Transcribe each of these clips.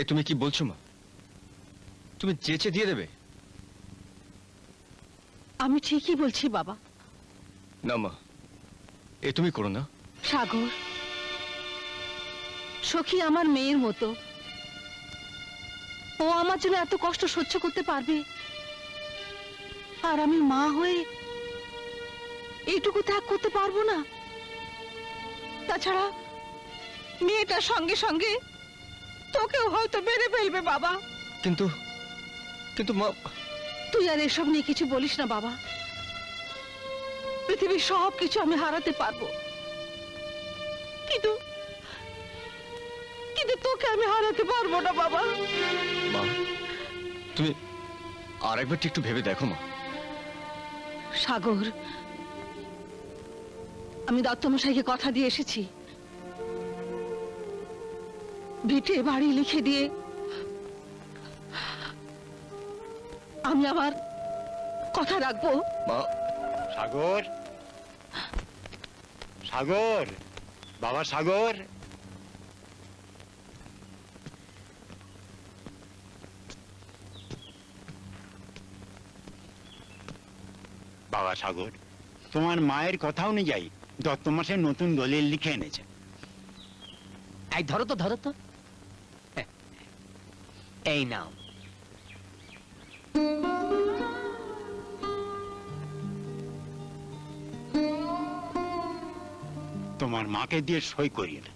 এ তুমি কি বলছো মা? তুমি চেঁচে দিয়ে দেবে? আমি ঠিকই বলছি বাবা। না মা, এ তুমি করো না। সাগর, সখী আমার মেয়ের মতো, ও আমার জন্য এত কষ্ট সহ্য করতে পারবে, আর আমি মা হয়ে এইটুকু ত্যাগ করতে পারবো না? তাছাড়া মেয়েটার সঙ্গে সঙ্গে তোকেও হয়তো মেরে ফেলবে বাবা। কিন্তু কিন্তু মা, তুই আর এসব নিয়ে কিছু বলিস না বাবা। পৃথিবীর সব কিছু আমি হারাতে পারবো, কিন্তু কিন্তু তোকে আমি হারাতে পারবো না বাবা। মা তুমি আর একবার একটু ভেবে দেখো মা। সাগর, আমি দত্তমশাইকে কথা দিয়ে এসেছি, ভিটে বাড়ি লিখে দিয়ে আমি আমার কথা রাখবো। মা, সাগর, সাগর, বাবা সাগর। বাবা সাগর, তোমার মায়ের কথা অনুযায়ী দত্তমশাই নতুন দলিল লিখে এনেছে। এই ধরো তো, ধরো তো। এই নাও। তোমার মাকে দিয়ে সই করিয়ে না।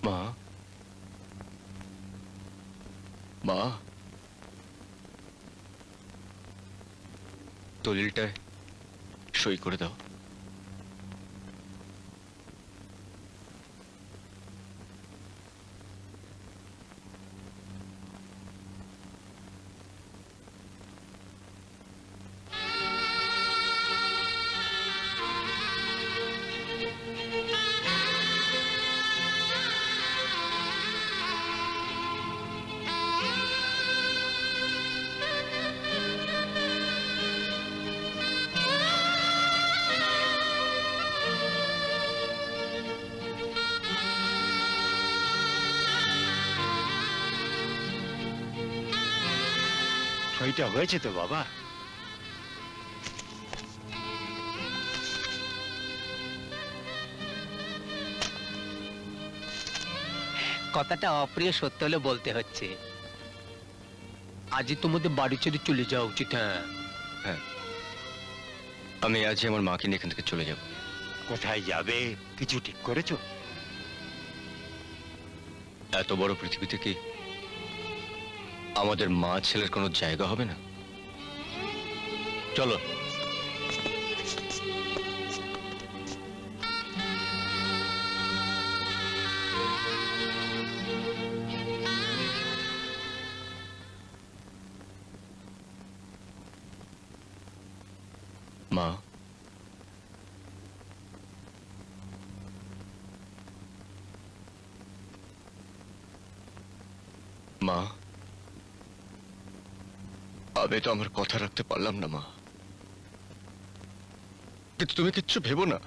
মা, মা, দলিলটায় সই করে দাও। সইটা হয়েছে তো বাবা? কথাটা অপ্রিয় সত্য হলে বলতে হচ্ছে, আজই তোমাদের বাড়ি ছেড়ে চলে যাওয়া উচিত। হ্যাঁ হ্যাঁ, আমি আজই আমার মাকে নিয়ে এখান থেকে চলে যাব। কোথায় যাবে কিছু ঠিক করেছো? এত বড় পৃথিবীতে কি আমাদের মা ছেলের কোনো জায়গা হবে না? চলো। মা, মা, আমি তো আমার কথা রাখতে পারলাম না মা, কিন্তু তুমি কিচ্ছু ভেবো না,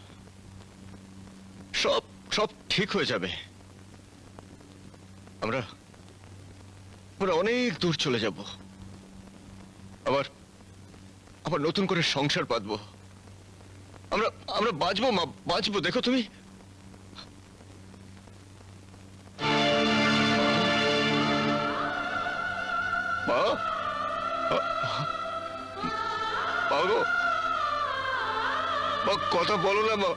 সব সব ঠিক হয়ে যাবে। আমরা আমরা অনেক দূর চলে যাব, আবার আবার নতুন করে সংসার পাতবো। আমরা আমরা বাঁচবো মা, বাঁচবো। দেখো তুমি, মা, মা গো, মা কথা বলো না মা,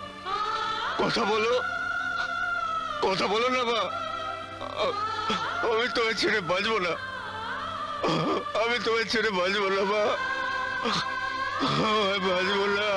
কথা বলো, কথা বলো না মা। আমি তোমায় ছেড়ে বাঁচবো না, আমি তোমায় ছেড়ে বাঁচবো না মা, বাঁচবো না।